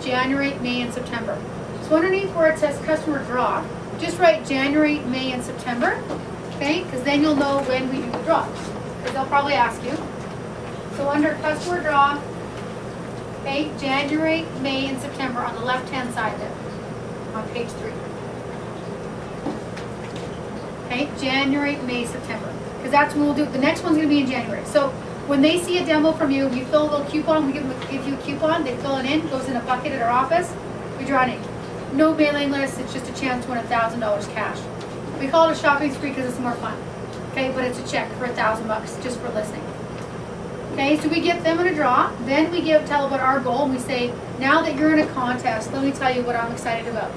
January, May, and September. So underneath where it says customer draw, just write January, May, and September, okay? Because then you'll know when we do the draw. Because they'll probably ask you. So under customer draw, okay, January, May, and September on the left-hand side there, on page 3. Okay, January, May, September. Because that's when we'll do, the next one's going to be in January. So when they see a demo from you, you fill a little coupon, we give you a coupon, they fill it in, goes in a bucket at our office, we draw a name. No mailing list, it's just a chance to win $1,000 cash. We call it a shopping spree because it's more fun. Okay, but it's a check for $1,000 just for listening. Okay, so we get them in a draw, then we tell about our goal, and we say, now that you're in a contest, let me tell you what I'm excited about.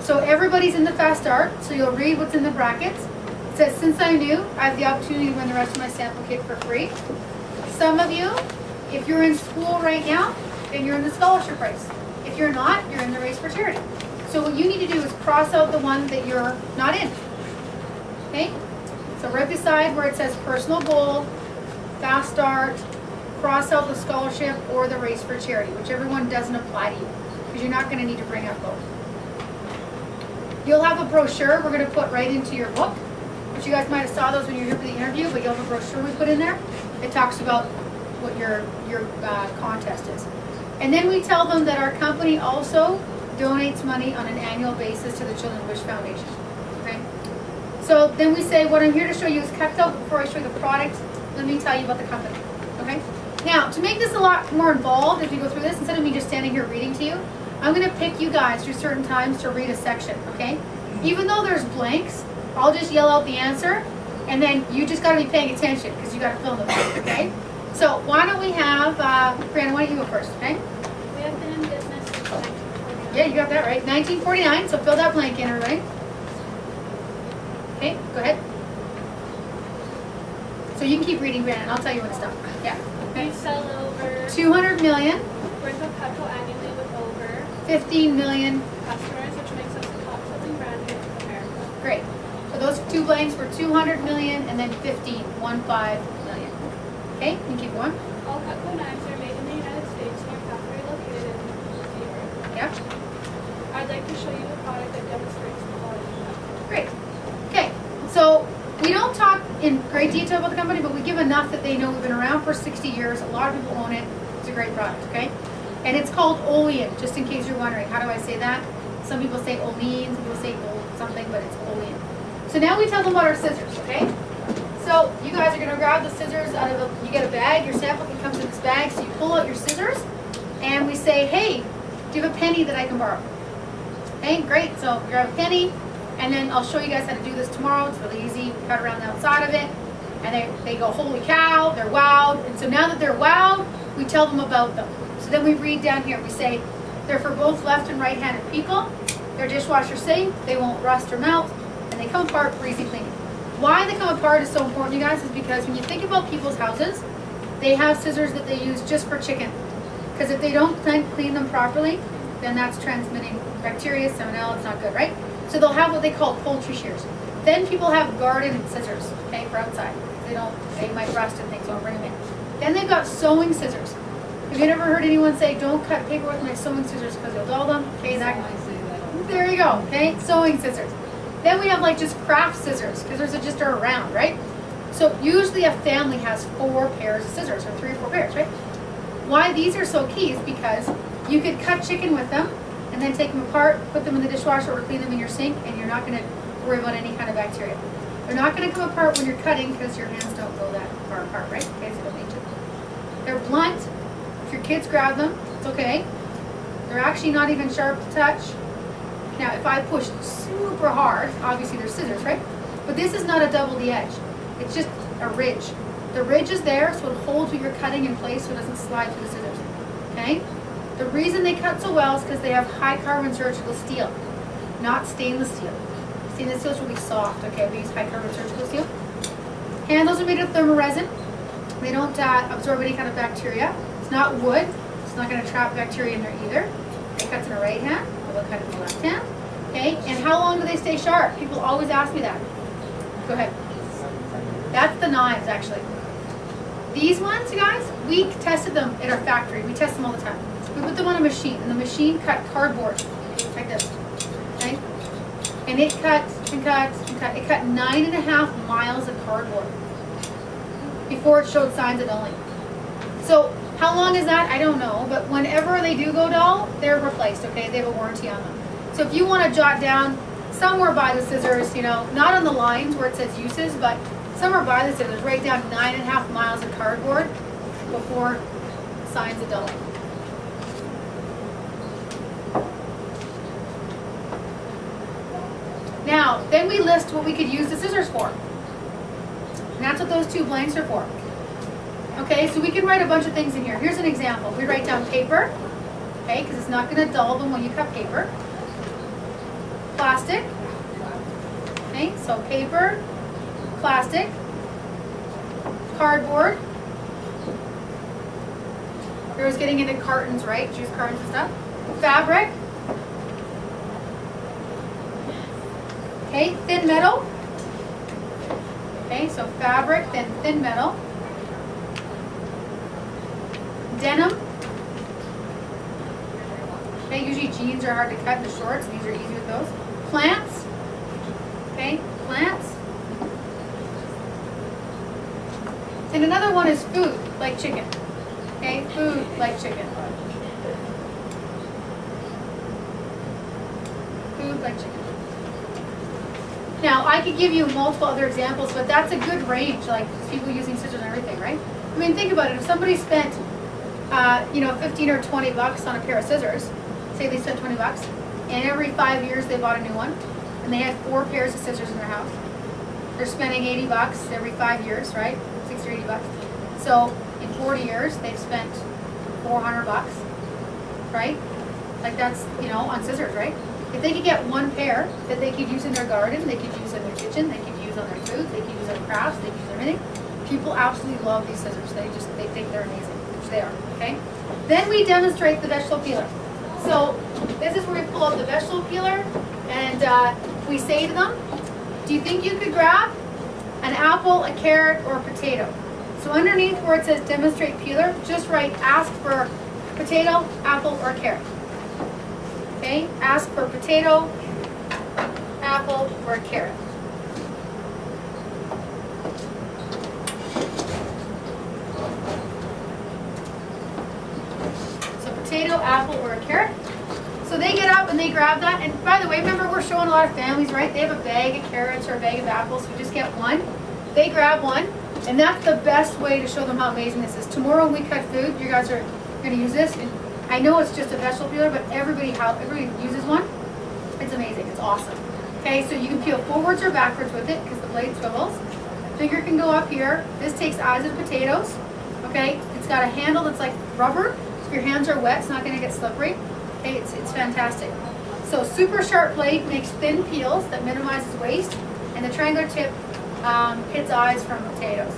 So everybody's in the fast start, so you'll read what's in the brackets. It says, since I'm new, I have the opportunity to win the rest of my sample kit for free. Some of you, if you're in school right now, then you're in the scholarship race. If you're not, you're in the race for charity. So what you need to do is cross out the one that you're not in. Okay? So right beside where it says personal goal, fast start, cross out the scholarship or the race for charity, whichever one doesn't apply to you, because you're not going to need to bring up both. You'll have a brochure we're going to put right into your book, which you guys might have saw those when you were here for the interview, but you'll have a brochure we put in there. It talks about what your contest is. And then we tell them that our company also donates money on an annual basis to the Children's Wish Foundation. Okay? So then we say, what I'm here to show you is cut out before I show you the product. Let me tell you about the company. Okay? Now, to make this a lot more involved as we go through this, instead of me just standing here reading to you, I'm going to pick you guys through certain times to read a section. Okay? Even though there's blanks, I'll just yell out the answer, and then you just got to be paying attention because you got to fill in the blank. Okay? So why don't we have Brianna? Why don't you go first? Okay? We have been in business since 1949. Yeah, you got that right. 1949. So fill that blank in, everybody. Okay, go ahead. So you can keep reading, Brandon. I'll tell you when to stop. Yeah. We sell over 200 million. worth of petrol annually with over 15 million. customers, which makes us the top selling brand in America. Great. So those two blanks were 200 million and then 15 million. Okay, you can keep going. All Cutco knives are made in the United States in our factory located in New York. Yeah. I'd like to show you a product that demonstrates the quality of that. Great. Okay. So we don't talk in great detail about the company, but we give enough that they know we've been around for 60 years. A lot of people own it. It's a great product. Okay. And it's called Olean, just in case you're wondering. How do I say that? Some people say Olean, some people say something, but it's Olean. So now we tell them about our scissors, okay? So you guys are going to grab the scissors out of you get a bag. Your sample kit comes in this bag. So you pull out your scissors, and we say, hey, do you have a penny that I can borrow? Okay, great. So you grab a penny, and then I'll show you guys how to do this tomorrow. It's really easy. Cut around the outside of it, and they go, holy cow, they're wowed. And so now that they're wowed, we tell them about them. So then we read down here. We say, they're for both left and right-handed people. They're dishwasher safe. They won't rust or melt, and they come apart for easy cleaning. Why they come apart is so important, you guys, is because when you think about people's houses, they have scissors that they use just for chicken. Because if they don't clean them properly, then that's transmitting bacteria, salmonella. It's not good, right? So they'll have what they call poultry shears. Then people have garden scissors, okay, for outside. They might rust and things, so don't bring them in. Then they've got sewing scissors. Have you ever heard anyone say, don't cut paper with my sewing scissors because you'll dull them? Okay, there you go, okay, sewing scissors. Then we have like just craft scissors, because those just are around, right? So usually a family has 4 pairs of scissors, or 3 or 4 pairs, right? Why these are so key is because you could cut chicken with them, and then take them apart, put them in the dishwasher, or clean them in your sink, and you're not going to worry about any kind of bacteria. They're not going to come apart when you're cutting, because your hands don't go that far apart, right? Okay, so don't need to. They're blunt. If your kids grab them, it's okay. They're actually not even sharp to touch. Now, if I push super hard, obviously they're scissors, right? But this is not a double the edge. It's just a ridge. The ridge is there, so it holds what you're cutting in place so it doesn't slide through the scissors, okay? The reason they cut so well is because they have high carbon surgical steel, not stainless steel. Stainless steel will be soft, okay? We use high carbon surgical steel. Handles are made of thermoresin. They don't absorb any kind of bacteria. It's not wood. It's not going to trap bacteria in there either. It cuts in the right hand. We'll cut in the left hand. Okay, and how long do they stay sharp? People always ask me that. Go ahead. That's the knives, actually. These ones, you guys, we tested them at our factory. We test them all the time. We put them on a machine, and the machine cut cardboard like this, okay? And it cut and cut and cut. It cut 9.5 miles of cardboard before it showed signs of dulling. So how long is that? I don't know, but whenever they do go dull, they're replaced, okay? They have a warranty on them. So if you want to jot down somewhere by the scissors, you know, not on the lines where it says uses, but somewhere by the scissors, write down 9.5 miles of cardboard before signs of dulling. Now, then we list what we could use the scissors for. And that's what those 2 blanks are for. Okay, so we can write a bunch of things in here. Here's an example. We write down paper, okay, because it's not going to dull them when you cut paper. Plastic, okay, so paper, plastic, cardboard. There's getting into cartons, right? Juice cartons and stuff. Fabric. Okay, thin metal. Okay, so fabric, then thin metal. Denim. Okay, usually jeans are hard to cut into shorts, and these are easy with those. Plants. Okay, plants. And another one is food, like chicken. Okay, food like chicken. Food like chicken. Now, I could give you multiple other examples, but that's a good range, like people using scissors and everything, right? I mean, think about it. If somebody spent, 15 or 20 bucks on a pair of scissors, say they spent 20 bucks, and every 5 years they bought a new one, and they had 4 pairs of scissors in their house. They're spending 80 bucks every 5 years, right? 60 or 80 bucks. So in 40 years, they've spent 400 bucks, right? Like that's, on scissors, right? If they could get 1 pair that they could use in their garden, they could use in their kitchen, they could use on their food, they could use on crafts, they could use everything. People absolutely love these scissors. They think they're amazing, which they are, okay? Then we demonstrate the vegetable peeler. So this is where we pull out the vegetable peeler and we say to them, do you think you could grab an apple, a carrot, or a potato? So underneath where it says demonstrate peeler, just write ask for potato, apple, or carrot. Okay, ask for potato, apple, or a carrot. So potato, apple, or a carrot. So they get up and they grab that. And by the way, remember we're showing a lot of families, right? They have a bag of carrots or a bag of apples. We just get one. They grab one. And that's the best way to show them how amazing this is. Tomorrow when we cut food, you guys are going to use this. And I know it's just a vegetable peeler, but everybody uses one. It's amazing. It's awesome. Okay, so you can peel forwards or backwards with it because the blade swivels. Finger can go up here. This takes eyes of potatoes. Okay, it's got a handle that's like rubber. So if your hands are wet, it's not going to get slippery. Okay, it's fantastic. So super sharp blade makes thin peels that minimizes waste, and the triangular tip hits eyes from potatoes.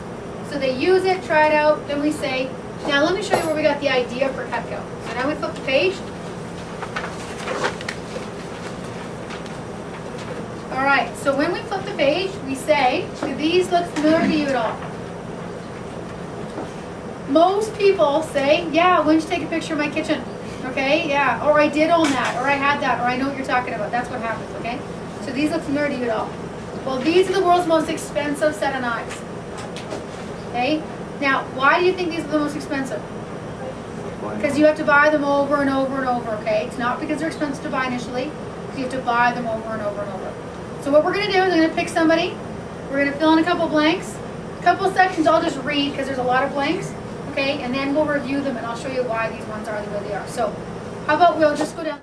So they use it, try it out, then we say, now let me show you where we got the idea for Cutco. So now we flip the page. All right, so when we flip the page, we say, do these look familiar to you at all? Most people say, yeah, why don't you take a picture of my kitchen? Okay, yeah, or I did own that, or I had that, or I know what you're talking about. That's what happens, okay? So these look familiar to you at all. Well, these are the world's most expensive set of knives. Okay? Now, why do you think these are the most expensive? Because you have to buy them over and over and over, okay? It's not because they're expensive to buy initially, because you have to buy them over and over and over. So what we're going to do is I'm going to pick somebody. We're going to fill in a couple blanks. A couple sections I'll just read because there's a lot of blanks, okay? And then we'll review them and I'll show you why these ones are the way they are. So how about we'll just go down.